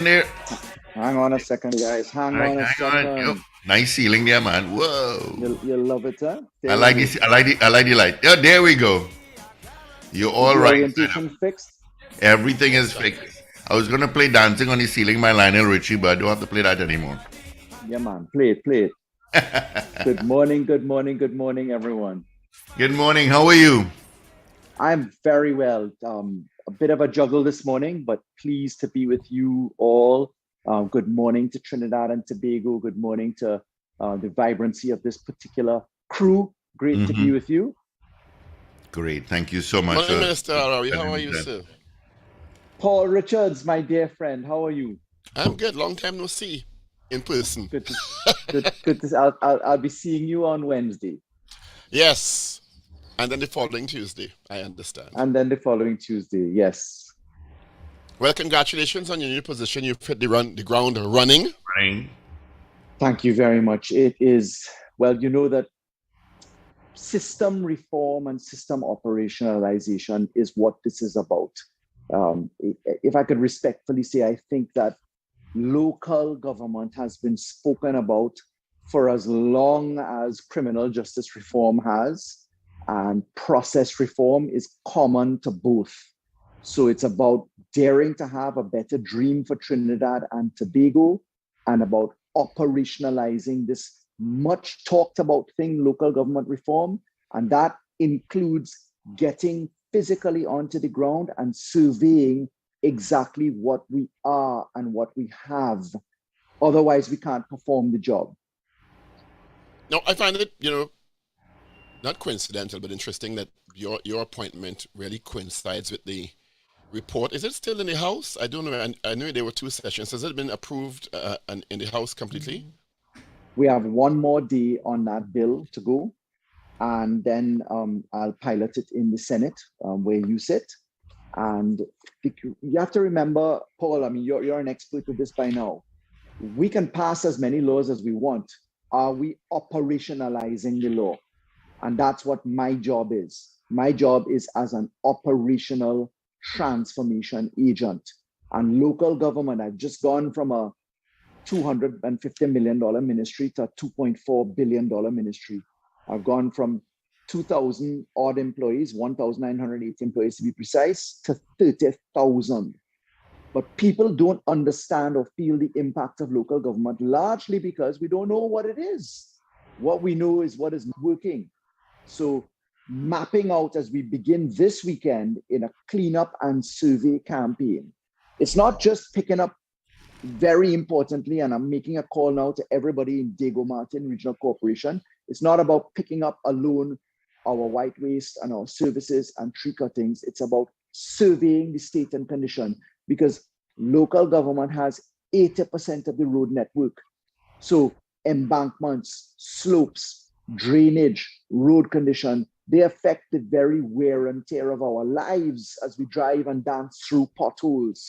there. Hang on a second, guys. Hang on a Hang on. Yep. second. Nice ceiling there, man. Whoa. You'll love it, huh? I There we like go. this. I like the light. Yeah, there we go. You're Is all the right. orientation fixed? Everything is Excellent. fixed. I was gonna play dancing on the ceiling by Lionel Richie, but I don't have to play that anymore. Yeah, man. Play it, play it. Good morning, good morning, good morning, everyone. Good morning. How are you? I'm very well. A bit of a juggle this morning, but pleased to be with you all. Good morning to Trinidad and Tobago. Good morning to the vibrancy of this particular crew. Great to be Hmm. with you. Great. Thank you so much Morning, for Minister Al-Rawi. How telling are me you, that. sir? Paul Richards, my dear friend, how are you? I'm good. Long time no see in person. Good to good to I'll be seeing you on Wednesday. Yes. And then the following Tuesday, I understand. And then the following Tuesday. Yes. Well, congratulations on your new position. You've hit the ground running. Right. Thank you very much. It is, well, you know that system reform and system operationalization is what this is about. If I could respectfully say, I think that local government has been spoken about for as long as criminal justice reform has, and process reform is common to both. So it's about daring to have a better dream for Trinidad and Tobago and about operationalizing this much talked about thing, local government reform. And that includes getting physically onto the ground and surveying exactly what we are and what we have. Otherwise, we can't perform the job. Now, I find it, not coincidental, but interesting that your appointment really coincides with the report. Is it still in the House? I don't know. I knew there were two sessions. Has it been approved in the House completely? We have one more day on that bill to go, and then I'll pilot it in the Senate where you sit. And you have to remember, Paul, I mean, you're an expert with this by now. We can pass as many laws as we want. Are we operationalizing the law? And that's what my job is. My job is as an operational transformation agent. And local government, I've just gone from a $250 million ministry to a $2.4 billion ministry. I've gone from 2,000 odd employees, 1,980 employees to be precise, to 30,000. But people don't understand or feel the impact of local government, largely because we don't know what it is. What we know is what is working. So, mapping out as we begin this weekend in a cleanup and survey campaign, it's not just picking up, very importantly, and I'm making a call now to everybody in Diego Martin Regional Corporation. It's not about picking up alone our white waste and our services and tree cuttings. It's about surveying the state and condition, because local government has 80% of the road network. So embankments, slopes, drainage, road condition, they affect the very wear and tear of our lives as we drive and dance through potholes.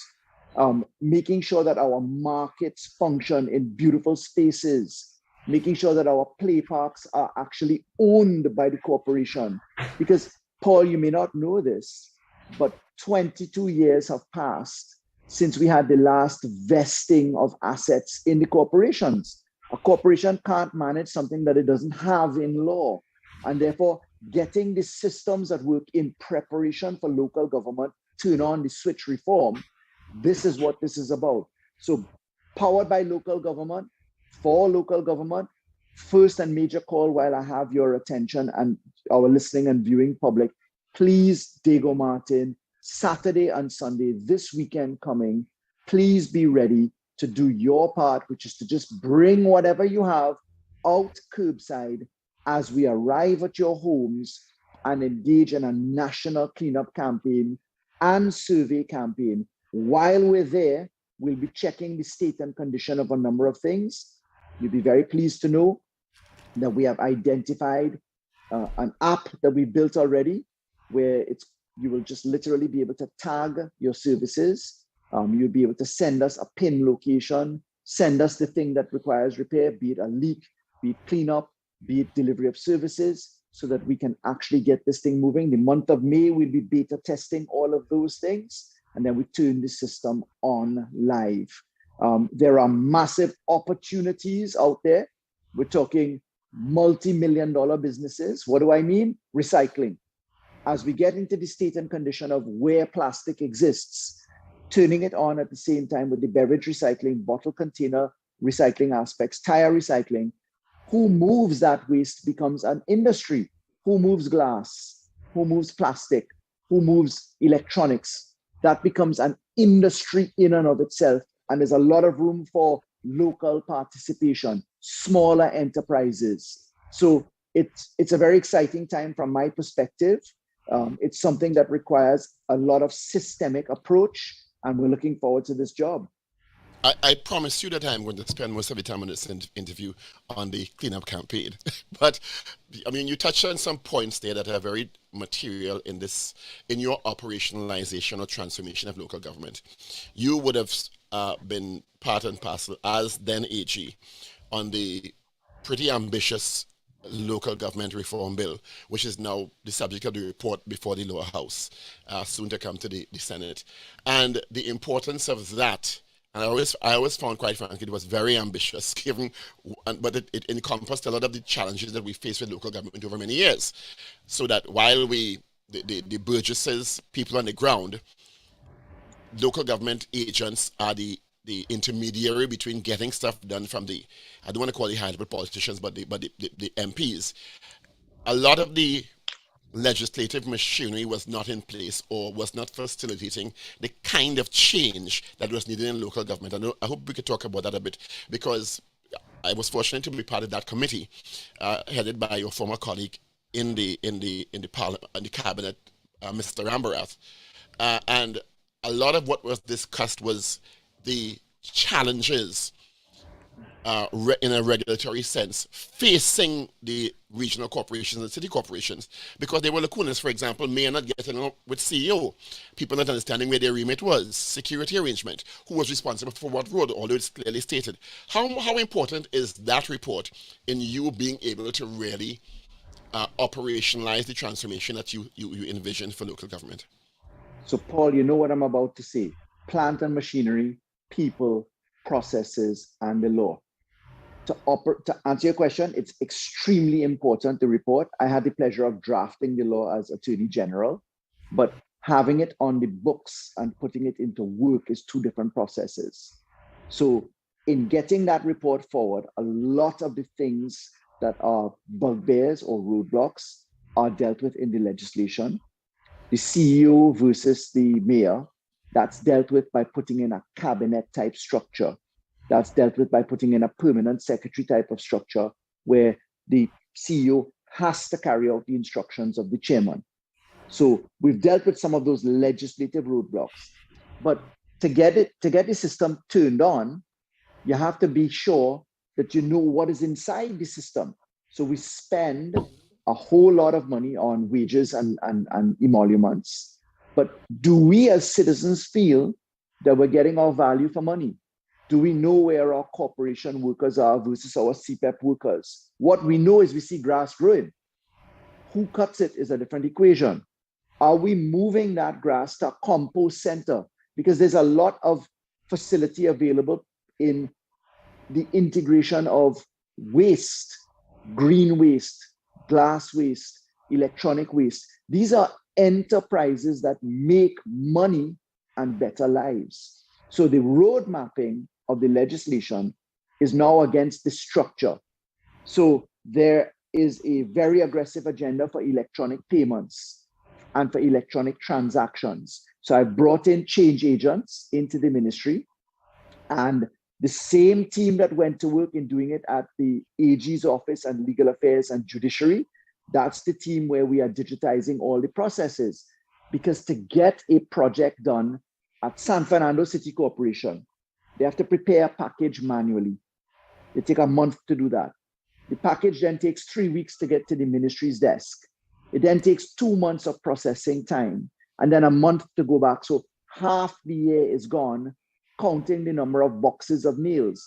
Making sure that our markets function in beautiful spaces, making sure that our play parks are actually owned by the corporation. Because, Paul, you may not know this, but 22 years have passed since we had the last vesting of assets in the corporations. A corporation can't manage something that it doesn't have in law. And therefore, getting the systems that work in preparation for local government, turn on the switch reform, this is what this is about. So, powered by local government, for local government, first and major call while I have your attention and our listening and viewing public, please, Diego Martin, Saturday and Sunday, this weekend coming, please be ready to do your part, which is to just bring whatever you have out curbside as we arrive at your homes and engage in a national cleanup campaign and survey campaign. While we're there, we'll be checking the state and condition of a number of things. You'll be very pleased to know that we have identified an app that we built already, where you will just literally be able to tag your services. You'll be able to send us a pin location, send us the thing that requires repair, be it a leak, be it cleanup, be it delivery of services, so that we can actually get this thing moving. The month of May, we'll be beta testing all of those things, and then we turn the system on live. There are massive opportunities out there. We're talking multi-million-dollar businesses. What do I mean? Recycling. As we get into the state and condition of where plastic exists, turning it on at the same time with the beverage recycling, bottle container recycling aspects, tire recycling, who moves that waste becomes an industry. Who moves glass? Who moves plastic? Who moves electronics? That becomes an industry in and of itself. And there's a lot of room for local participation, smaller enterprises. So it's a very exciting time from my perspective. It's something that requires a lot of systemic approach, and we're looking forward to this job. I promise you that I'm going to spend most of the time on this interview on the cleanup campaign. But I mean, you touched on some points there that are very material in your operationalization or transformation of local government. You would have been part and parcel as then AG on the pretty ambitious local government reform bill, which is now the subject of the report before the lower house, soon to come to the Senate. And the importance of that, and I always found, quite frankly, it was very ambitious, but it encompassed a lot of the challenges that we face with local government over many years. So that while the burgesses, people on the ground, local government agents are the intermediary between getting stuff done from I don't want to call the high level politicians, but the MPs. A lot of the legislative machinery was not in place or was not facilitating the kind of change that was needed in local government. I hope we could talk about that a bit, because I was fortunate to be part of that committee, headed by your former colleague in the parliament, in the cabinet, Mr. Rambarath, and a lot of what was discussed was the challenges in a regulatory sense facing the regional corporations and city corporations, because there were lacunas. For example, mayor not getting along with CEO, people not understanding where their remit was, security arrangement, who was responsible for what road, although it's clearly stated. How important is that report in you being able to really operationalize the transformation that you envision for local government? So, Paul, you know what I'm about to say. Plant and machinery, people, processes, and the law. To answer your question, it's extremely important, the report. I had the pleasure of drafting the law as Attorney General, but having it on the books and putting it into work is two different processes. So in getting that report forward, a lot of the things that are bugbears or roadblocks are dealt with in the legislation. The CEO versus the mayor, that's dealt with by putting in a cabinet type structure. That's dealt with by putting in a permanent secretary type of structure where the CEO has to carry out the instructions of the chairman. So we've dealt with some of those legislative roadblocks. But to get the system turned on, you have to be sure that you know what is inside the system. So we spend a whole lot of money on wages and emoluments. But do we as citizens feel that we're getting our value for money? Do we know where our corporation workers are versus our CPEP workers? What we know is we see grass growing. Who cuts it is a different equation. Are we moving that grass to a compost center? Because there's a lot of facility available in the integration of waste, green waste, glass waste, electronic waste. These are enterprises that make money and better lives. So the road mapping of the legislation is now against the structure. So there is a very aggressive agenda for electronic payments and for electronic transactions. So I brought in change agents into the ministry, and the same team that went to work in doing it at the AG's office and legal affairs and judiciary, that's the team where we are digitizing all the processes. Because to get a project done at San Fernando City Corporation, they have to prepare a package manually. They take a month to do that. The package then takes 3 weeks to get to the ministry's desk. It then takes 2 months of processing time and then a month to go back. So half the year is gone, counting the number of boxes of nails.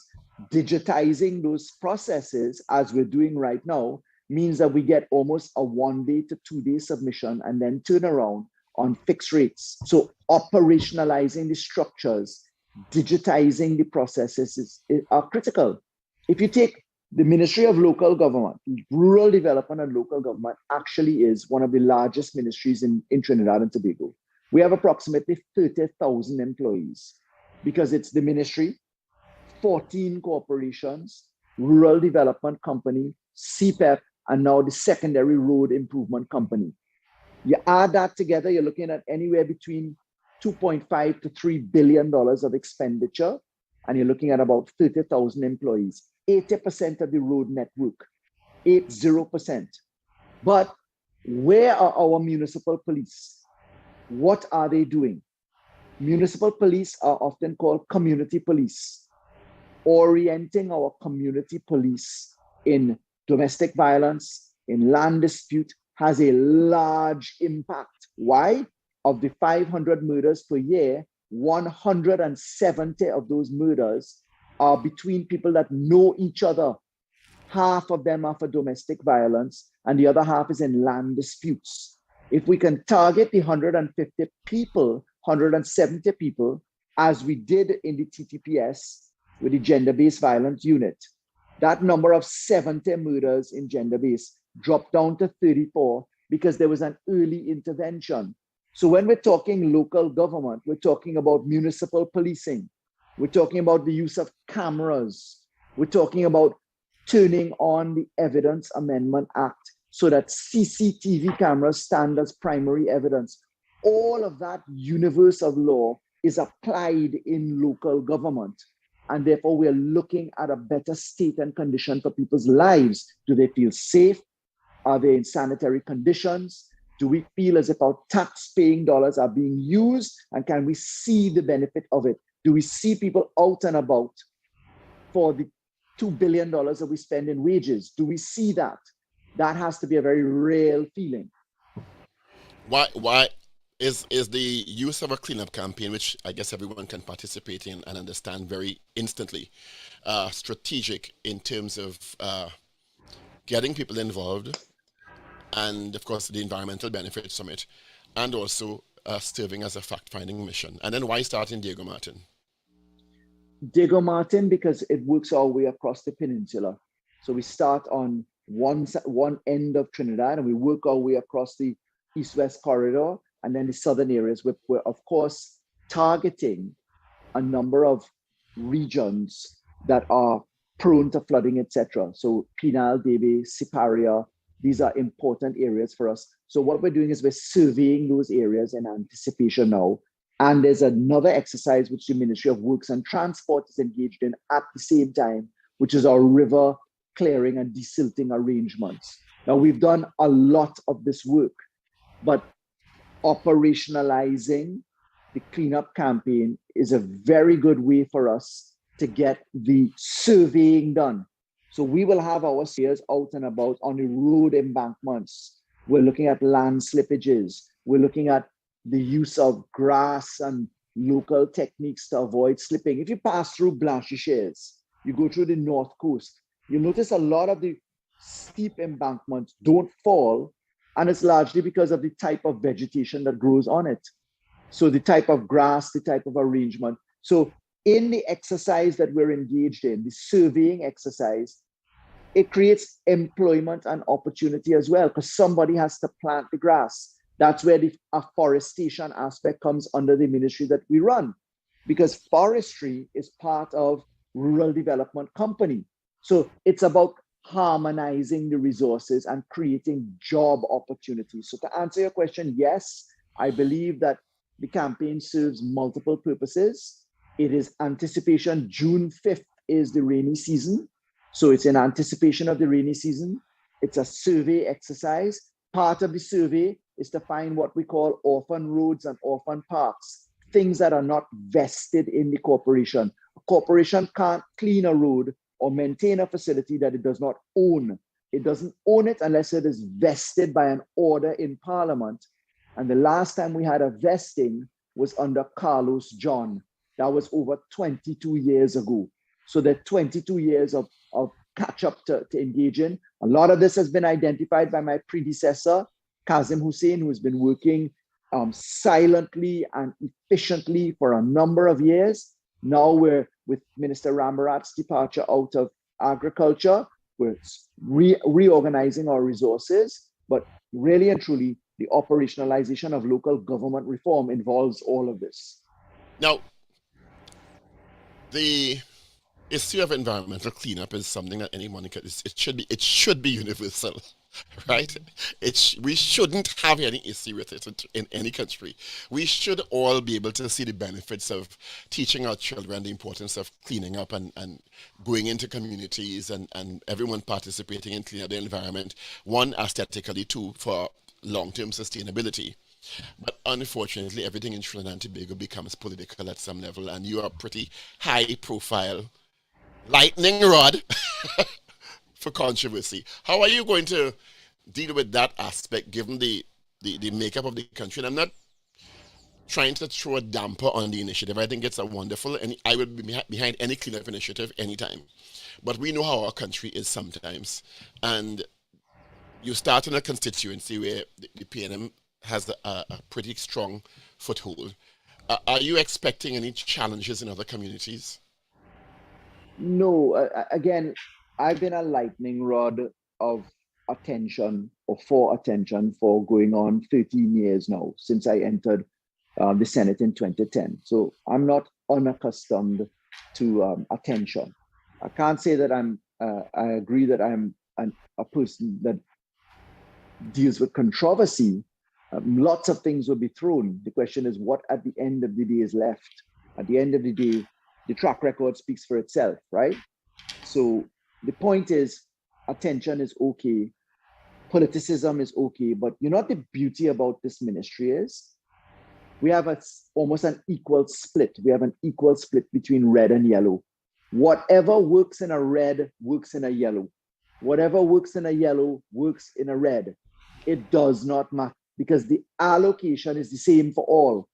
Digitizing those processes, as we're doing right now, means that we get almost a 1 day to 2 day submission and then turn around on fixed rates. So operationalizing the structures digitizing the processes are critical. If you take the Ministry of Local Government, Rural Development and Local Government actually is one of the largest ministries in Trinidad and Tobago. We have approximately 30,000 employees because it's the ministry, 14 corporations, Rural Development Company, CPEP, and now the Secondary Road Improvement Company. You add that together, you're looking at anywhere between $2.5 to $3 billion of expenditure, and you're looking at about 30,000 employees. 80% of the road network, 80%. But where are our municipal police? What are they doing? Municipal police are often called community police. Orienting our community police in domestic violence, in land dispute, has a large impact. Why? Of the 500 murders per year, 170 of those murders are between people that know each other. Half of them are for domestic violence, and the other half is in land disputes. If we can target the 150 people, 170 people, as we did in the TTPS with the gender-based violence unit, that number of 70 murders in gender-based dropped down to 34 because there was an early intervention. So when we're talking local government, we're talking about municipal policing. We're talking about the use of cameras. We're talking about turning on the Evidence Amendment Act so that CCTV cameras stand as primary evidence. All of that universe of law is applied in local government. And therefore, we're looking at a better state and condition for people's lives. Do they feel safe? Are they in sanitary conditions? Do we feel as if our tax-paying dollars are being used? And can we see the benefit of it? Do we see people out and about for the $2 billion that we spend in wages? Do we see that? That has to be a very real feeling. Why is the use of a cleanup campaign, which I guess everyone can participate in and understand very instantly, strategic in terms of getting people involved, and of course the environmental benefits from it, and also serving as a fact-finding mission? And then why start in Diego Martin? Diego Martin, because it works our way across the peninsula. So we start on one end of Trinidad and we work our way across the east-west corridor and then the southern areas. We're of course targeting a number of regions that are prone to flooding, etc. So Penal, Debe, Siparia, these are important areas for us. So what we're doing is we're surveying those areas in anticipation now. And there's another exercise which the Ministry of Works and Transport is engaged in at the same time, which is our river clearing and desilting arrangements. Now, we've done a lot of this work, but operationalizing the cleanup campaign is a very good way for us to get the surveying done. So we will have our surveyors out and about on the road embankments. We're looking at land slippages. We're looking at the use of grass and local techniques to avoid slipping. If you pass through Blanchisseuse, you go through the north coast, you'll notice a lot of the steep embankments don't fall, and it's largely because of the type of vegetation that grows on it. So the type of grass, the type of arrangement. So in the exercise that we're engaged in, the surveying exercise, it creates employment and opportunity as well, because somebody has to plant the grass. That's where the afforestation aspect comes under the ministry that we run, because forestry is part of Rural Development Company. So it's about harmonizing the resources and creating job opportunities. So to answer your question, yes, I believe that the campaign serves multiple purposes. It is anticipation. June 5th is the rainy season. So it's in anticipation of the rainy season. It's a survey exercise. Part of the survey is to find what we call orphan roads and orphan parks, things that are not vested in the corporation. A corporation can't clean a road or maintain a facility that it does not own. It doesn't own it unless it is vested by an order in Parliament. And the last time we had a vesting was under Carlos John. That was over 22 years ago. So there are 22 years of catch up to engage in. A lot of this has been identified by my predecessor, Kazim Hussein, who has been working silently and efficiently for a number of years. Now we're with Minister Rambarat's departure out of agriculture. We're reorganizing our resources, but really and truly, the operationalization of local government reform involves all of this. Now, the issue of environmental cleanup is something that anyone can. It should be universal, right? We shouldn't have any issue with it in any country. We should all be able to see the benefits of teaching our children the importance of cleaning up and going into communities and everyone participating in cleaning up the environment. One, aesthetically, two, for long-term sustainability. But unfortunately, everything in Trinidad and Tobago becomes political at some level, and you are pretty high-profile lightning rod for controversy. How are you going to deal with that aspect given the makeup of the country? And I'm not trying to throw a damper on the initiative. I think it's a wonderful, and I would be behind any cleanup initiative anytime. But we know how our country is sometimes. And you start in a constituency where the PNM has a pretty strong foothold. Are you expecting any challenges in other communities? No, again, I've been a lightning rod of attention or for attention for going on 13 years now since I entered the Senate in 2010. So I'm not unaccustomed to attention. I can't say that I agree that I'm a person that deals with controversy. Lots of things will be thrown. The question is what at the end of the day is left. At the end of the day, the track record speaks for itself, right? So the point is, attention is okay, politicism is okay, but you know what the beauty about this ministry is? We have almost an equal split. We have an equal split between red and yellow. Whatever works in a red works in a yellow. Whatever works in a yellow works in a red. It does not matter because the allocation is the same for all.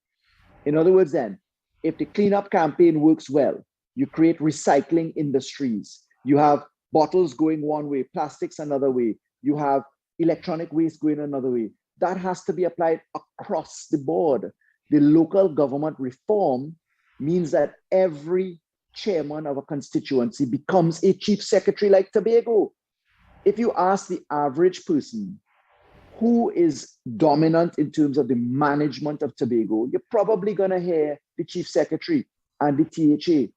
In other words, then, if the cleanup campaign works well, you create recycling industries. You have bottles going one way, plastics another way. You have electronic waste going another way. That has to be applied across the board. The local government reform means that every chairman of a constituency becomes a chief secretary like Tobago. If you ask the average person who is dominant in terms of the management of Tobago, you're probably going to hear the chief secretary and the THA.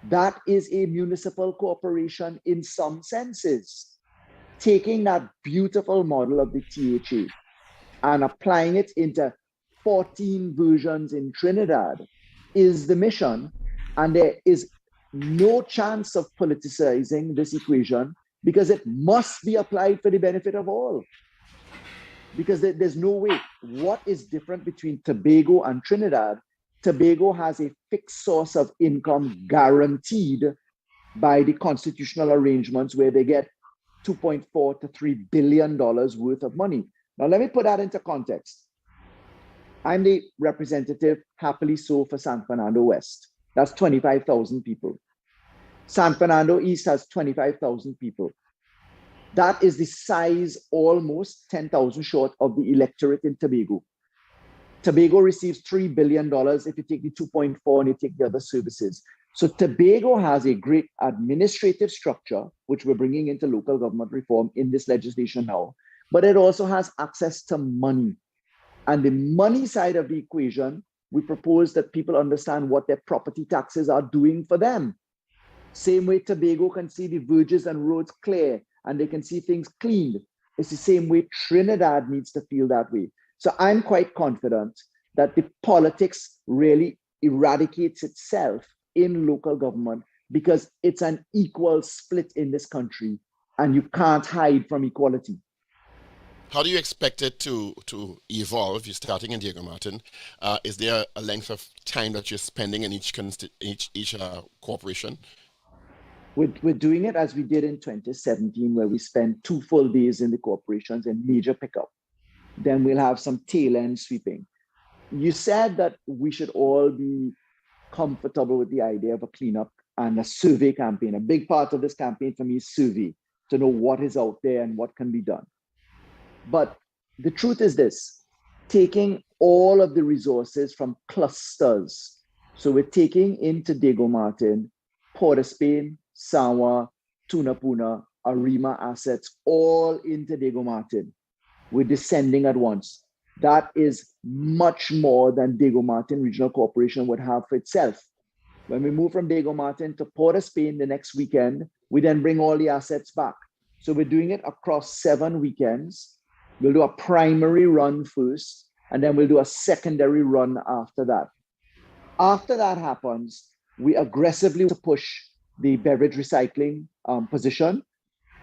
That is a municipal corporation in some senses. Taking that beautiful model of the THA and applying it into 14 versions in Trinidad is the mission. And there is no chance of politicizing this equation because it must be applied for the benefit of all. Because there's no way. What is different between Tobago and Trinidad? Tobago has a fixed source of income guaranteed by the constitutional arrangements where they get $2.4 to $3 billion worth of money. Now, let me put that into context. I'm the representative, happily so, for San Fernando West. That's 25,000 people. San Fernando East has 25,000 people. That is the size almost 10,000 short of the electorate in Tobago. Tobago receives $3 billion if you take the 2.4 and you take the other services. So Tobago has a great administrative structure, which we're bringing into local government reform in this legislation now, but it also has access to money. And the money side of the equation, we propose that people understand what their property taxes are doing for them. Same way Tobago can see the verges and roads clear and they can see things cleaned. It's the same way Trinidad needs to feel that way. So I'm quite confident that the politics really eradicates itself in local government because it's an equal split in this country and you can't hide from equality. How do you expect it to evolve? You're starting in Diego Martin. Is there a length of time that you're spending in each corporation? We're doing it as we did in 2017, where we spent 2 full days in the corporations and major pickup. Then we'll have some tail end sweeping. You said that we should all be comfortable with the idea of a cleanup and a survey campaign. A big part of this campaign for me is survey, to know what is out there and what can be done. But the truth is this, taking all of the resources from clusters. So we're taking into Diego Martin, Port of Spain, Sawa, Tunapuna, Arima assets, all into Diego Martin. We're descending at once. That is much more than Diego Martin Regional Corporation would have for itself. When we move from Diego Martin to Port of Spain the next weekend, we then bring all the assets back. So we're doing it across 7 weekends. We'll do a primary run first, and then we'll do a secondary run after that. After that happens, we aggressively push the beverage recycling position.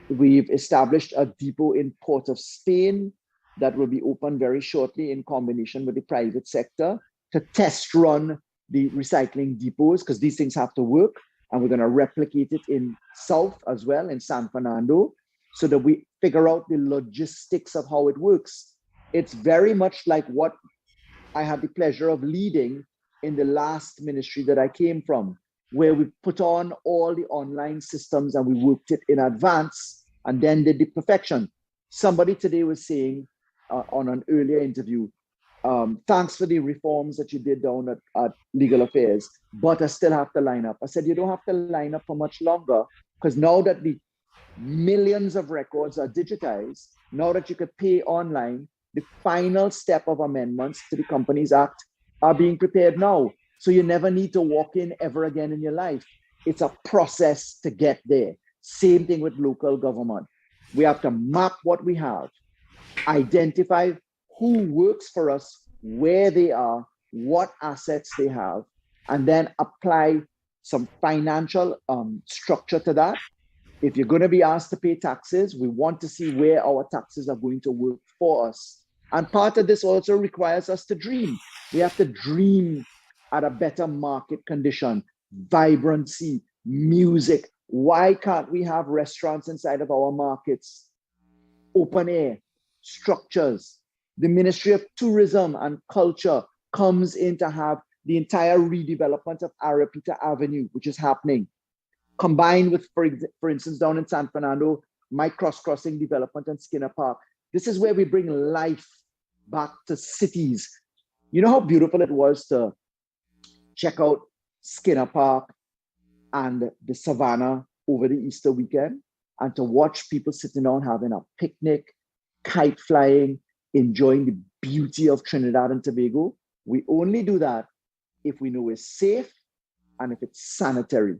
We've established a depot in Port of Spain that will be open very shortly in combination with the private sector to test run the recycling depots, because these things have to work. And we're going to replicate it in South as well, in San Fernando, so that we figure out the logistics of how it works. It's very much like what I had the pleasure of leading in the last ministry that I came from, where we put on all the online systems and we worked it in advance and then did the perfection. Somebody today was saying on an earlier interview, thanks for the reforms that you did down at Legal Affairs, but I still have to line up. I said, you don't have to line up for much longer, because now that the millions of records are digitized, now that you could pay online, the final step of amendments to the Companies Act are being prepared now. So you never need to walk in ever again in your life. It's a process to get there. Same thing with local government. We have to map what we have, identify who works for us, where they are, what assets they have, and then apply some financial structure to that. If you're going to be asked to pay taxes, we want to see where our taxes are going to work for us. And part of this also requires us to dream. We have to dream at a better market condition, vibrancy, music. Why can't we have restaurants inside of our markets? Open air, structures. The Ministry of Tourism and Culture comes in to have the entire redevelopment of Arapita Avenue, which is happening, combined with, for instance, down in San Fernando, my cross-crossing development and Skinner Park. This is where we bring life back to cities. You know how beautiful it was to check out Skinner Park and the Savannah over the Easter weekend, and to watch people sitting down having a picnic, kite flying, enjoying the beauty of Trinidad and Tobago. We only do that if we know it's safe and if it's sanitary.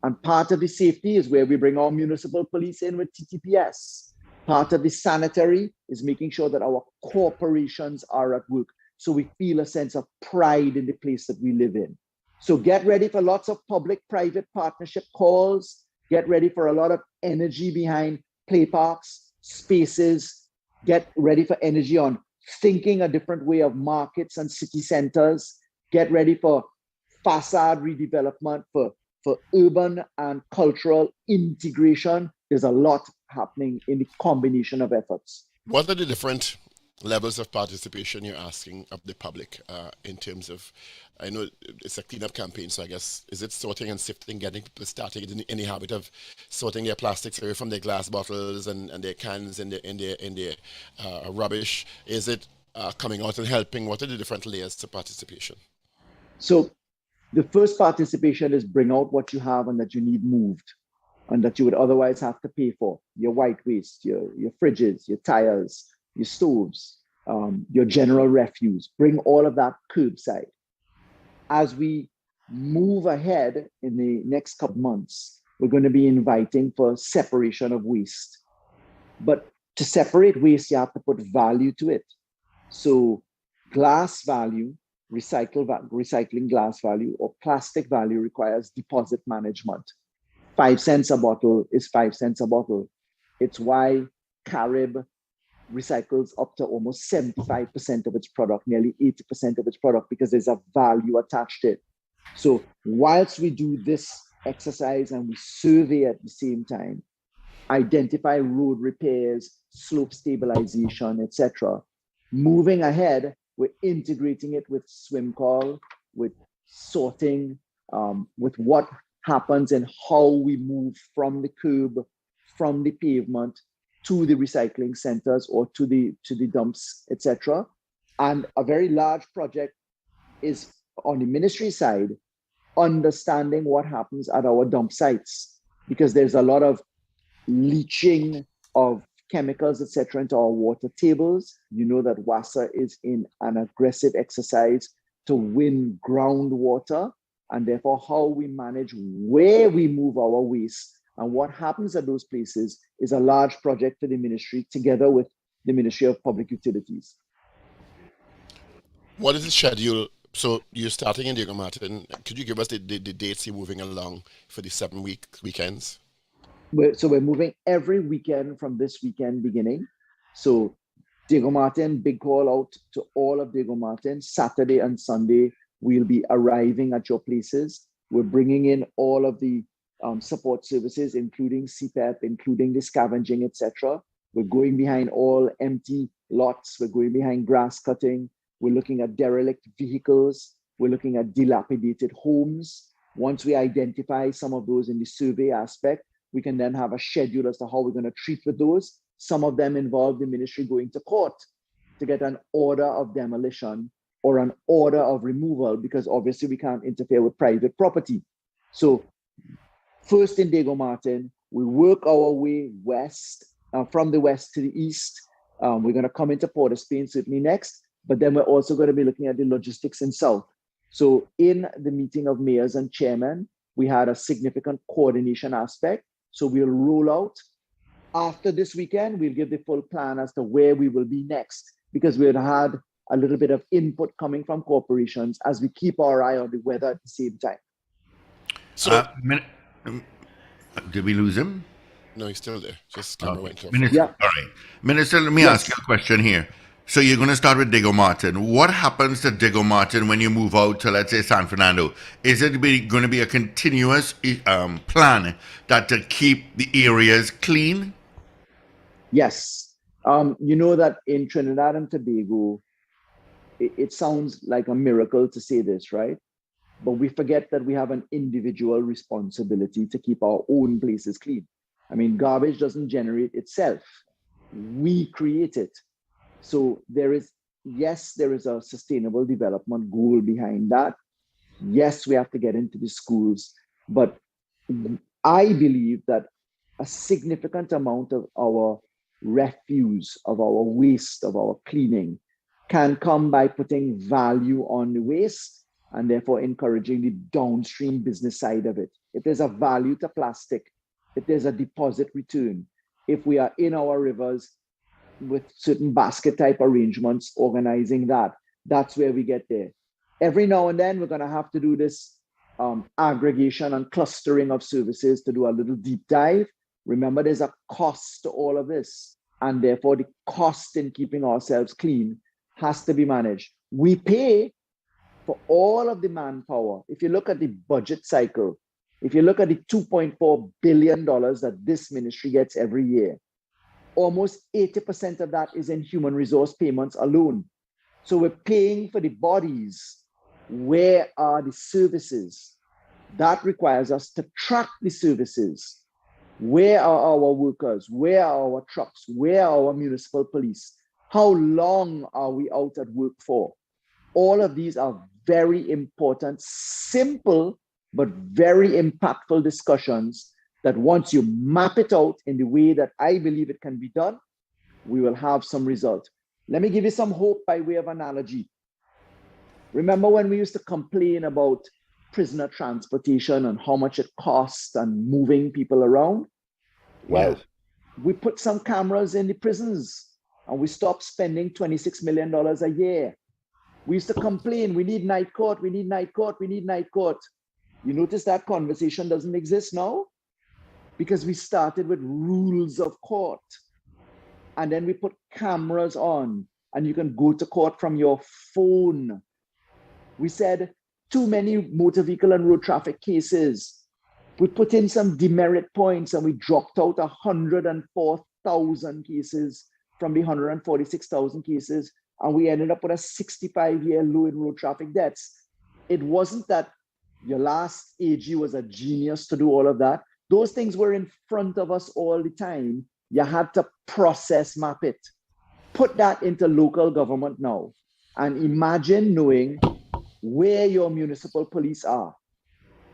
And part of the safety is where we bring our municipal police in with TTPS. Part of the sanitary is making sure that our corporations are at work, so we feel a sense of pride in the place that we live in. So get ready for lots of public-private partnership calls. Get ready for a lot of energy behind play parks, spaces. Get ready for energy on thinking a different way of markets and city centers. Get ready for facade redevelopment, for urban and cultural integration. There's a lot happening in the combination of efforts. What are the different levels of participation you're asking of the public in terms of, I know it's a cleanup campaign, so I guess, is it sorting and sifting, getting people started in the habit of sorting their plastics away from their glass bottles and their cans and their rubbish? Is it coming out and helping? What are the different layers to participation? So the first participation is bring out what you have and that you need moved and that you would otherwise have to pay for. Your white waste, your fridges, your tires, your stoves, your general refuse. Bring all of that curbside. As we move ahead in the next couple months, we're going to be inviting for separation of waste. But to separate waste, you have to put value to it. So glass value, recycling glass value, or plastic value requires deposit management. 5 cents a bottle is 5 cents a bottle. It's why Carib recycles up to almost 75% of its product, nearly 80% of its product, because there's a value attached to it. So whilst we do this exercise and we survey at the same time, identify road repairs, slope stabilization, etc., moving ahead, we're integrating it with swim call, with sorting, with what happens and how we move from the curb, from the pavement to the recycling centers or to the dumps, etc. And a very large project is on the ministry side, understanding what happens at our dump sites, because there's a lot of leaching of chemicals, etc., into our water tables. You know that WASA is in an aggressive exercise to win groundwater, and therefore how we manage where we move our waste and what happens at those places is a large project for the ministry together with the Ministry of Public Utilities. What is the schedule? So you're starting in Diego Martin. Could you give us the dates you're moving along for the 7 weekends? So we're moving every weekend from this weekend beginning. So Diego Martin, big call out to all of Diego Martin. Saturday and Sunday, we'll be arriving at your places. We're bringing in all of the support services, including CPEP, including the scavenging, etc. We're going behind all empty lots. We're going behind grass cutting. We're looking at derelict vehicles. We're looking at dilapidated homes. Once we identify some of those in the survey aspect, we can then have a schedule as to how we're going to treat with those. Some of them involve the ministry going to court to get an order of demolition or an order of removal, because obviously we can't interfere with private property. So first in Diego Martin, we work our way west, from the west to the east. We're going to come into Port of Spain certainly next, but then we're also going to be looking at the logistics in south. So in the meeting of mayors and chairmen, we had a significant coordination aspect. So we'll roll out. After this weekend, we'll give the full plan as to where we will be next, because we had a little bit of input coming from corporations as we keep our eye on the weather at the same time. So, did we lose him? No, he's still there. Just camera went off. Minister, Yeah. all right. Minister, let me ask you a question here. So you're going to start with Diego Martin. What happens to Diego Martin when you move out to, let's say, San Fernando? Is it going to be a continuous plan that to keep the areas clean? Yes. You know that in Trinidad and Tobago, it sounds like a miracle to say this, right? But we forget that we have an individual responsibility to keep our own places clean. I mean, garbage doesn't generate itself. We create it. So there is a sustainable development goal behind that. Yes, we have to get into the schools, but I believe that a significant amount of our refuse, of our waste, of our cleaning can come by putting value on the waste and therefore encouraging the downstream business side of it. If there's a value to plastic, if there's a deposit return, if we are in our rivers with certain basket type arrangements, organizing that, that's where we get there. Every now and then, we're going to have to do this aggregation and clustering of services to do a little deep dive. Remember, there's a cost to all of this, and therefore the cost in keeping ourselves clean has to be managed. We pay for all of the manpower. If you look at the budget cycle, if you look at the $2.4 billion that this ministry gets every year, almost 80% of that is in human resource payments alone. So we're paying for the bodies. Where are the services? That requires us to track the services. Where are our workers? Where are our trucks? Where are our municipal police? How long are we out at work for? All of these are very important, simple, but very impactful discussions that once you map it out in the way that I believe it can be done, we will have some result. Let me give you some hope by way of analogy. Remember when we used to complain about prisoner transportation and how much it costs and moving people around? Well, Yes. we put some cameras in the prisons and we stopped spending $26 million a year. We used to complain, we need night court, we need night court, we need night court. You notice that conversation doesn't exist now? Because we started with rules of court. And then we put cameras on and you can go to court from your phone. We said too many motor vehicle and road traffic cases. We put in some demerit points and we dropped out 104,000 cases from the 146,000 cases. And we ended up with a 65-year low in road traffic deaths. It wasn't that your last AG was a genius to do all of that. Those things were in front of us all the time. You had to process map it. Put that into local government now. And imagine knowing where your municipal police are,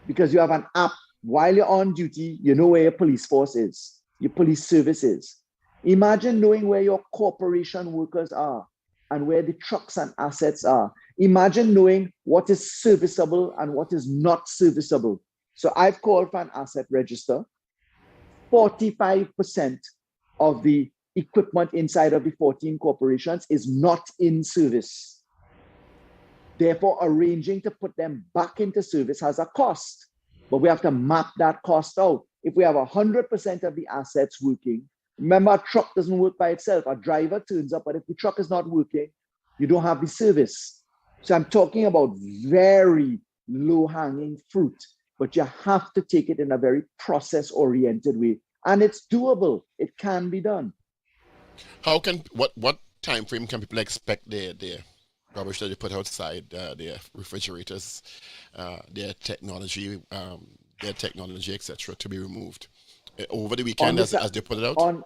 because you have an app. While you're on duty, you know where your police force is, your police service is. Imagine knowing where your corporation workers are and where the trucks and assets are. Imagine knowing what is serviceable and what is not serviceable. So I've called for an asset register. 45% of the equipment inside of the 14 corporations is not in service. Therefore, arranging to put them back into service has a cost, but we have to map that cost out. If we have 100% of the assets working, remember, a truck doesn't work by itself. A driver turns up, but if the truck is not working, you don't have the service. So I'm talking about very low-hanging fruit, but you have to take it in a very process-oriented way. And it's doable. It can be done. What time frame can people expect their rubbish that they put outside, their refrigerators, their technology, etc., to be removed over the weekend as they put it out?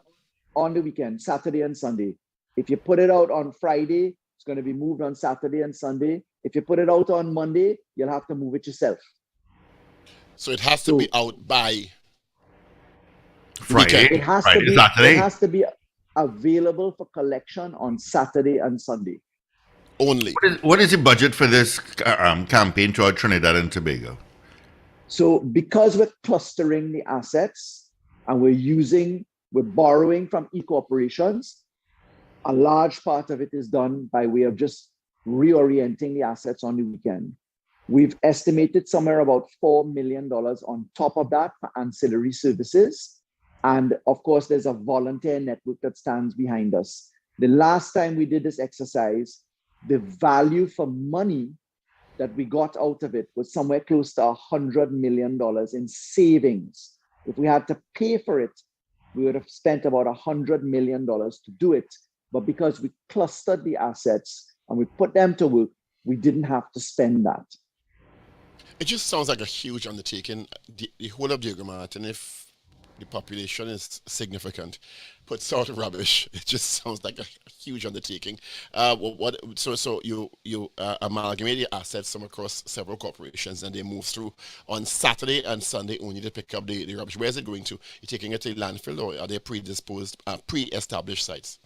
On the weekend, Saturday and Sunday. If you put it out on Friday, it's going to be moved on Saturday and Sunday. If you put it out on Monday, you'll have to move it yourself. So it has to be out by Friday. It has Friday, to be. Saturday. It has to be available for collection on Saturday and Sunday. Only. What is the budget for this campaign toward Trinidad and Tobago? So because we're clustering the assets and we're borrowing from e-corporations, a large part of it is done by way of just reorienting the assets on the weekend. We've estimated somewhere about $4 million on top of that for ancillary services. And of course, there's a volunteer network that stands behind us. The last time we did this exercise, the value for money that we got out of it was somewhere close to $100 million in savings. If we had to pay for it, we would have spent about $100 million to do it. But because we clustered the assets and we put them to work, we didn't have to spend that. It just sounds like a huge undertaking. The whole of Diego Martin, if the population is significant, puts out rubbish. It just sounds like a huge undertaking. So you amalgamate your assets from across several corporations, and they move through on Saturday and Sunday only to pick up the rubbish. Where is it going to? You're taking it to landfill, or are they pre-established sites?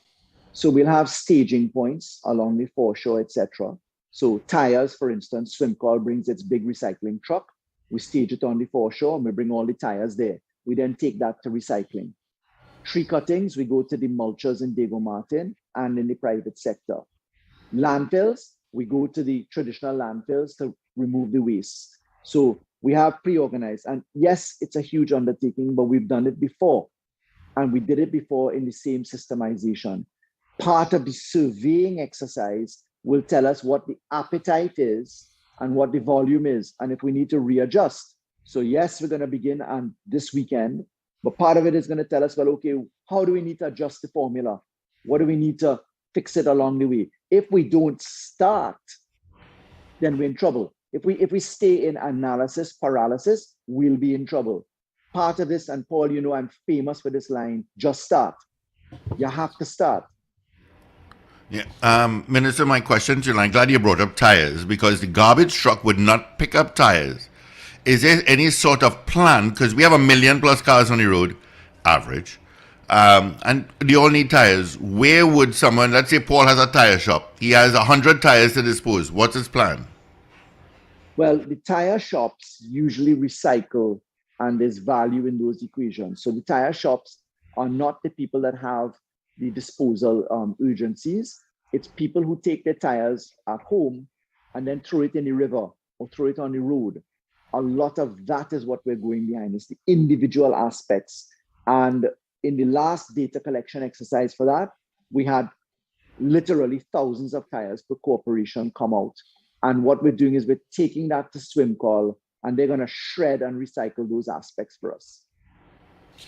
So we'll have staging points along the foreshore, etc. So tires, for instance, Swimcall brings its big recycling truck. We stage it on the foreshore and we bring all the tires there. We then take that to recycling. Tree cuttings, we go to the mulchers in Diego Martin and in the private sector. Landfills, we go to the traditional landfills to remove the waste. So we have pre-organized. And yes, it's a huge undertaking, but we've done it before. And we did it before in the same systemization. Part of the surveying exercise will tell us what the appetite is and what the volume is, and if we need to readjust. So yes, we're going to begin on this weekend, but part of it is going to tell us, well, okay, how do we need to adjust the formula? What do we need to fix it along the way? If we don't start, then we're in trouble. If we stay in analysis paralysis, we'll be in trouble. Part of this, and Paul, you know, I'm famous for this line, just start. You have to start. Yeah. Minister, my question to you, I'm glad you brought up tires, because the garbage truck would not pick up tires. Is there any sort of plan? Because we have 1 million plus cars on the road, average, and they all need tires. Where would someone, let's say Paul has a tire shop, he has 100 tires to dispose. What's his plan? Well, the tire shops usually recycle, and there's value in those equations. So the tire shops are not the people that have the disposal urgencies. It's people who take their tires at home and then throw it in the river or throw it on the road. A lot of that is what we're going behind, is the individual aspects. And in the last data collection exercise for that, we had literally thousands of tires per corporation come out. And what we're doing is we're taking that to Swimcall, and they're going to shred and recycle those aspects for us.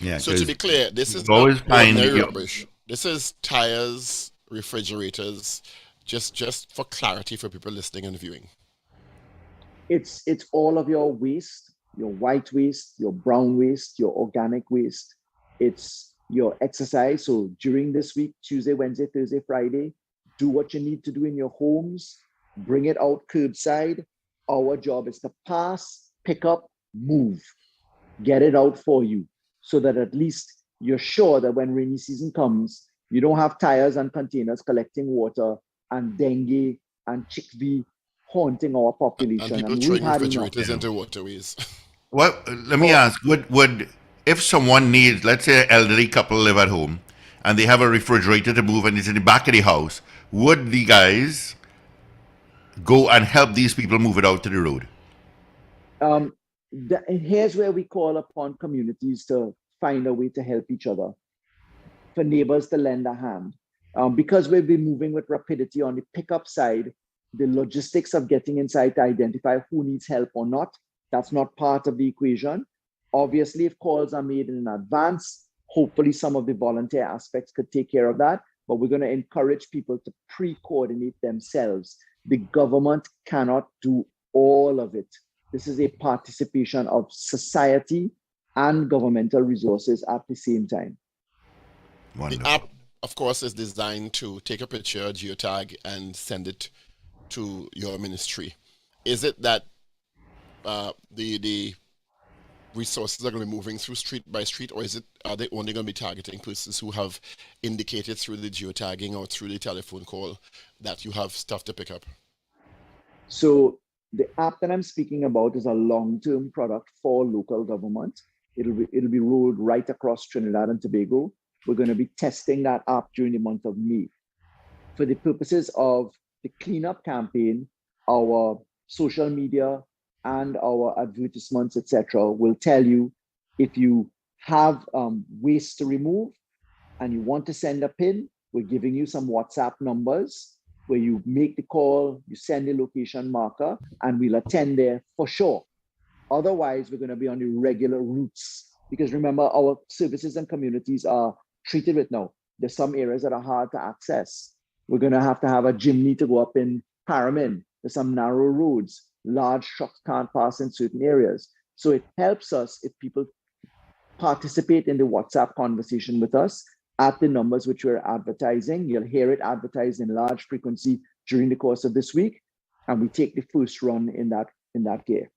Yeah. So to be clear, this is always not ordinary rubbish. This is tires, refrigerators, just for clarity for people listening and viewing. It's all of your waste, your white waste, your brown waste, your organic waste. It's your exercise. So during this week, Tuesday, Wednesday, Thursday, Friday, do what you need to do in your homes, bring it out curbside. Our job is to pass, pick up, move, get it out for you, so that at least you're sure that when rainy season comes, you don't have tires and containers collecting water and dengue and chickpea haunting our And population. people And we've throwing had enough. refrigerators into waterways. Well, let me Oh, ask: would if someone needs, let's say, an elderly couple live at home, and they have a refrigerator to move, and it's in the back of the house, would the guys go and help these people move it out to the road? here's where we call upon communities to find a way to help each other, for neighbors to lend a hand. Because we've been moving with rapidity on the pickup side, the logistics of getting inside to identify who needs help or not, that's not part of the equation. Obviously, if calls are made in advance, hopefully some of the volunteer aspects could take care of that, but we're going to encourage people to pre-coordinate themselves. The government cannot do all of it. This is a participation of society and governmental resources at the same time. The Wonderful. app, of course, is designed to take a picture, geotag, and send it to your ministry. Is it that the resources are going to be moving through street by street, or are they only going to be targeting persons who have indicated through the geotagging or through the telephone call that you have stuff to pick up? So the app that I'm speaking about is a long-term product for local government. It'll be rolled right across Trinidad and Tobago. We're going to be testing that app during the month of May. For the purposes of the cleanup campaign, our social media and our advertisements, etc., will tell you if you have waste to remove and you want to send a pin, we're giving you some WhatsApp numbers where you make the call, you send the location marker, and we'll attend there for sure. Otherwise, we're going to be on the regular routes, because remember, our services and communities are treated with now. There's some areas that are hard to access. We're going to have a chimney to go up in Paramin. There's some narrow roads. Large trucks can't pass in certain areas. So it helps us if people participate in the WhatsApp conversation with us at the numbers which we're advertising. You'll hear it advertised in large frequency during the course of this week, and we take the first run in that gear.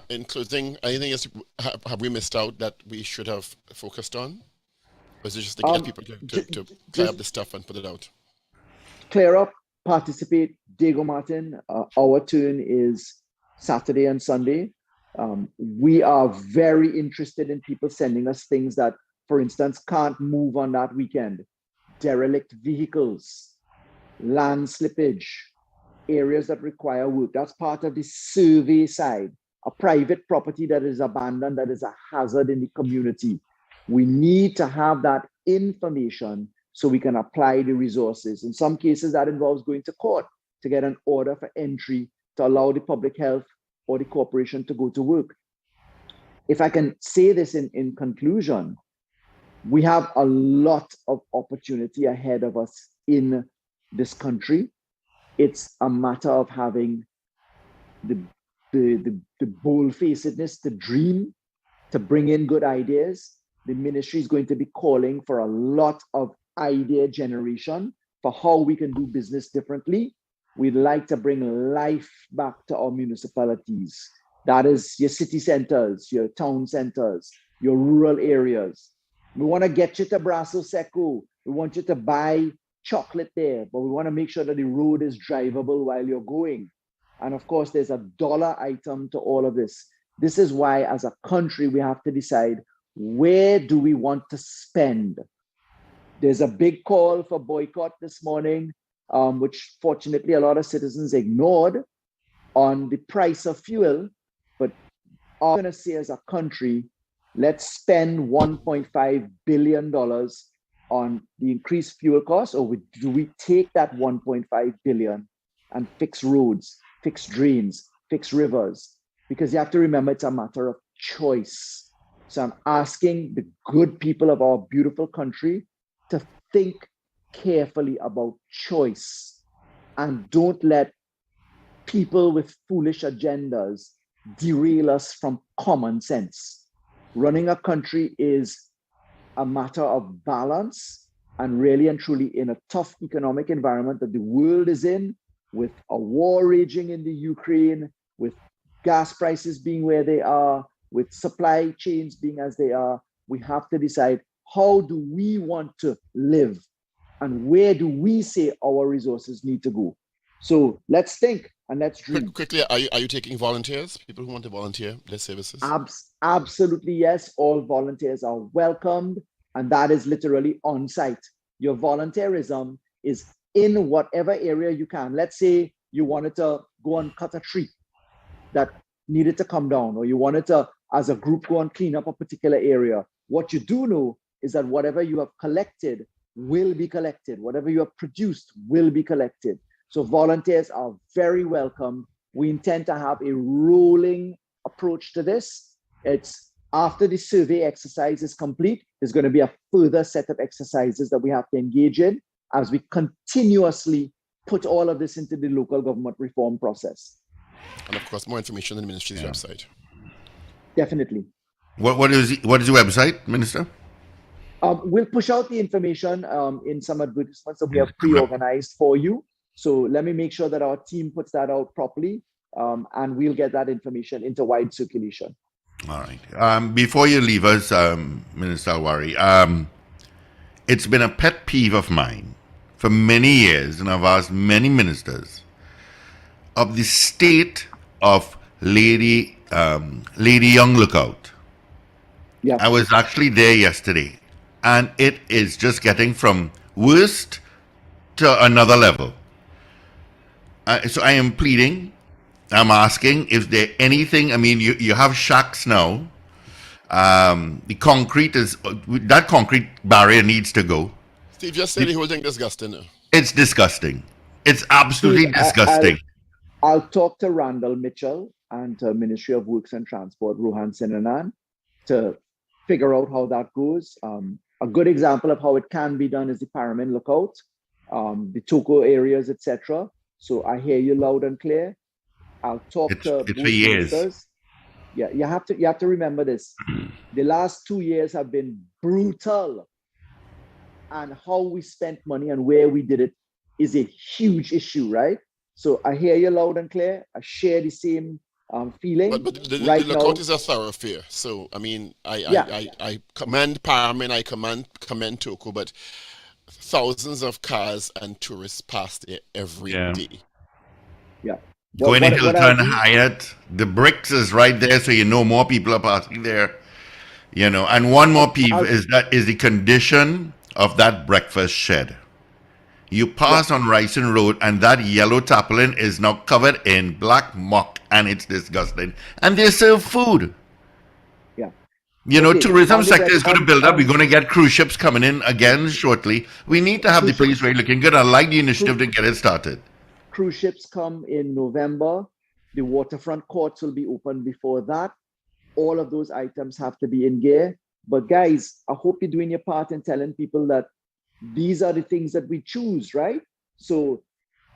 In closing, anything else have we missed out that we should have focused on? Or is it just to get people to clear up the stuff and put it out? Clear up, participate. Diego Martin, our turn is Saturday and Sunday. We are very interested in people sending us things that, for instance, can't move on that weekend. Derelict vehicles, land slippage, areas that require work. That's part of the survey side. A private property that is abandoned, that is a hazard in the community. We need to have that information so we can apply the resources. In some cases, that involves going to court to get an order for entry to allow the public health or the corporation to go to work. If I can say this in conclusion, we have a lot of opportunity ahead of us in this country. It's a matter of having the bold-facedness to dream, to bring in good ideas. The ministry is going to be calling for a lot of idea generation for how we can do business differently. We'd like to bring life back to our municipalities. That is your city centers, your town centers, your rural areas. We want to get you to Brasso Seco. We want you to buy chocolate there, but we want to make sure that the road is drivable while you're going. And of course, there's a dollar item to all of this. This is why, as a country, we have to decide, where do we want to spend? There's a big call for boycott this morning, which fortunately a lot of citizens ignored, on the price of fuel. But I'm going to say, as a country, let's spend $1.5 billion on the increased fuel costs, or do we take that $1.5 billion and fix roads, fix drains, fix rivers? Because you have to remember, it's a matter of choice. So I'm asking the good people of our beautiful country to think carefully about choice, and don't let people with foolish agendas derail us from common sense. Running a country is a matter of balance, and really and truly, in a tough economic environment that the world is in, with a war raging in the Ukraine, with gas prices being where they are, with supply chains being as they are, we have to decide, how do we want to live and where do we say our resources need to go? So let's think and let's dream. Quickly, are you taking volunteers? People who want to volunteer their services? Absolutely, yes. All volunteers are welcomed, and that is literally on site. Your volunteerism is in whatever area you can. Let's say you wanted to go and cut a tree that needed to come down, or you wanted to, as a group, go and clean up a particular area. What you do know is that whatever you have collected will be collected. Whatever you have produced will be collected. So volunteers are very welcome. We intend to have a rolling approach to this. It's after the survey exercise is complete, there's going to be a further set of exercises that we have to engage in as we continuously put all of this into the local government reform process. And of course, more information on the ministry's website. Definitely. What is the website, Minister? We'll push out the information in some advertisements that we have pre-organized for you. So let me make sure that our team puts that out properly, and we'll get that information into wide circulation. All right. Before you leave us, Minister Al-Rawi, it's been a pet peeve of mine for many years, and I've asked many ministers, of the state of Lady Young Lookout. Yeah. I was actually there yesterday, and it is just getting from worst to another level. So I am pleading, I'm asking, is there anything, I mean, you have shacks now. The concrete that concrete barrier needs to go. Steve just said the whole thing disgusting now. It's disgusting. It's absolutely disgusting. I'll talk to Randall Mitchell and to Ministry of Works and Transport, Rohan Sinanan, to figure out how that goes. A good example of how it can be done is the Paramin Lookout, the Toko areas, etc. So I hear you loud and clear. I'll talk to both ministers. Yeah, you have to remember this. The last 2 years have been brutal, and how we spent money and where we did it is a huge issue, right? So I hear you loud and clear. I share the same feeling. But the now, lookout is a thoroughfare. So I mean, I commend Paramin, I commend Toko, but thousands of cars and tourists pass there every day. Yeah. Going to Hilton Hyatt, the bricks is right there, so you know more people are passing there. You know, and one more peeve is the condition of that breakfast shed. You pass on Ryson Road, and that yellow tarpaulin is now covered in black muck, and it's disgusting. And they serve food. Yeah. You know, tourism sector is going to build up. We're going to get cruise ships coming in again shortly. We need to have the place really looking good. I like the initiative to get it started. Cruise ships come in November. The waterfront courts will be open before that. All of those items have to be in gear. But guys, I hope you're doing your part in telling people that these are the things that we choose, right? So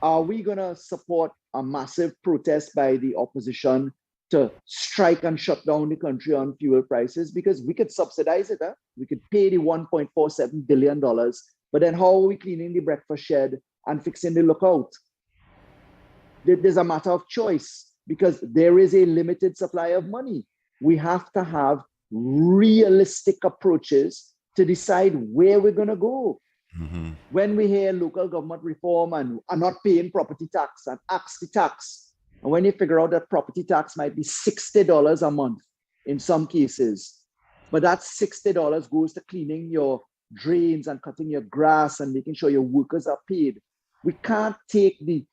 are we going to support a massive protest by the opposition to strike and shut down the country on fuel prices? Because we could subsidize it. We could pay the $1.47 billion. But then how are we cleaning the breakfast shed and fixing the lookout? There's a matter of choice, because there is a limited supply of money. We have to have realistic approaches to decide where we're going to go. Mm-hmm. When we hear local government reform and are not paying property tax and axe the tax, and when you figure out that property tax might be $60 a month in some cases, but that $60 goes to cleaning your drains and cutting your grass and making sure your workers are paid. We can't take the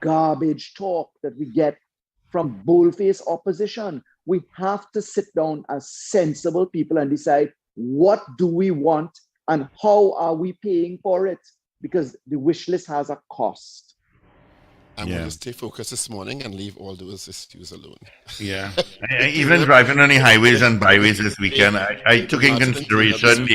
garbage talk that we get from boldface opposition. We have to sit down as sensible people and decide, what do we want and how are we paying for it? Because the wish list has a cost. I'm going to stay focused this morning and leave all those issues alone. Yeah. Even driving on the highways and byways this weekend, I took in consideration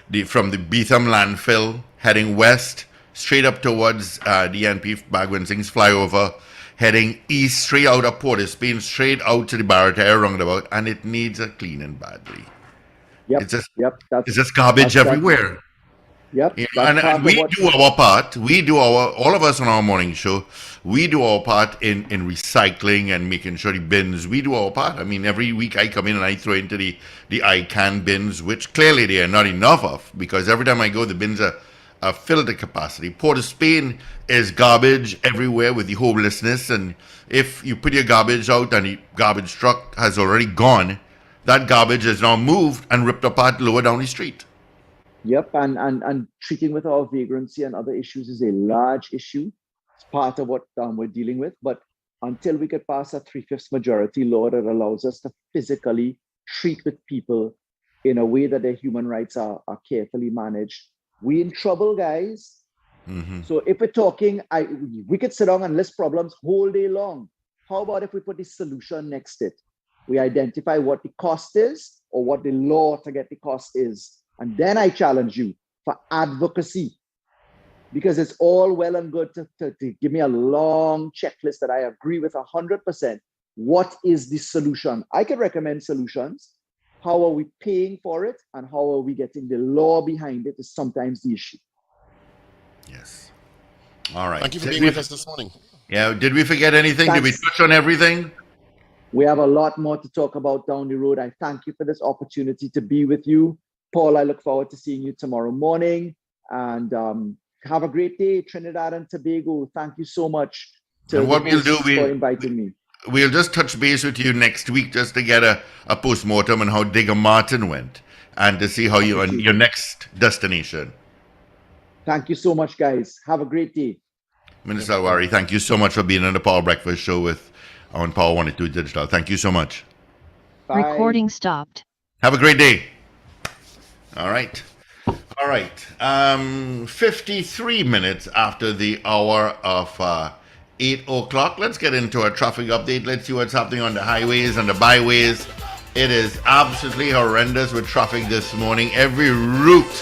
the from the Beetham landfill heading west, straight up towards the NP Ragoobarsing's flyover, heading east, straight out of Port of Spain, straight out to the Barataria roundabout, and it needs a cleaning badly. Yep. It's just garbage everywhere. Yep, You know, that's and part of we what. do our part. All of us on our morning show, we do our part in recycling and making sure the bins, we do our part. I mean, every week I come in and I throw into the ICANN bins, which clearly they are not enough of, because every time I go, the bins are filled to capacity. Port of Spain is garbage everywhere with the homelessness. And if you put your garbage out and the garbage truck has already gone, that garbage is now moved and ripped apart lower down the street. Yep, and treating with our vagrancy and other issues is a large issue. It's part of what we're dealing with. But until we get past a 3/5 majority law that allows us to physically treat with people in a way that their human rights are carefully managed, we in trouble, guys. So if we're talking, we could sit down and list problems whole day long. How about if we put the solution next to it? We identify what the cost is or what the law to get the cost is. And then I challenge you for advocacy, because it's all well and good to give me a long checklist that I agree with 100%. What is the solution? I can recommend solutions. How are we paying for it? And how are we getting the law behind it is sometimes the issue. Yes. All right. Thank you for being with us this morning. Yeah. Did we forget anything? Did we Thanks. touch on everything? We have a lot more to talk about down the road. I thank you for this opportunity to be with you. Paul, I look forward to seeing you tomorrow morning. And have a great day, Trinidad and Tobago. Thank you so much to And what we'll do, for inviting me. We'll just touch base with you next week just to get a post-mortem on how Digger Martin went and to see how you on your next destination. Thank you so much, guys. Have a great day. Minister Al-Rawi, thank you so much for being on the Power Breakfast Show on Power 102 Digital. Thank you so much. Bye. Recording stopped. Have a great day. All right. 53 minutes after the hour of 8 o'clock. Let's get into a traffic update. Let's see what's happening on the highways and the byways. It is absolutely horrendous with traffic this morning. Every route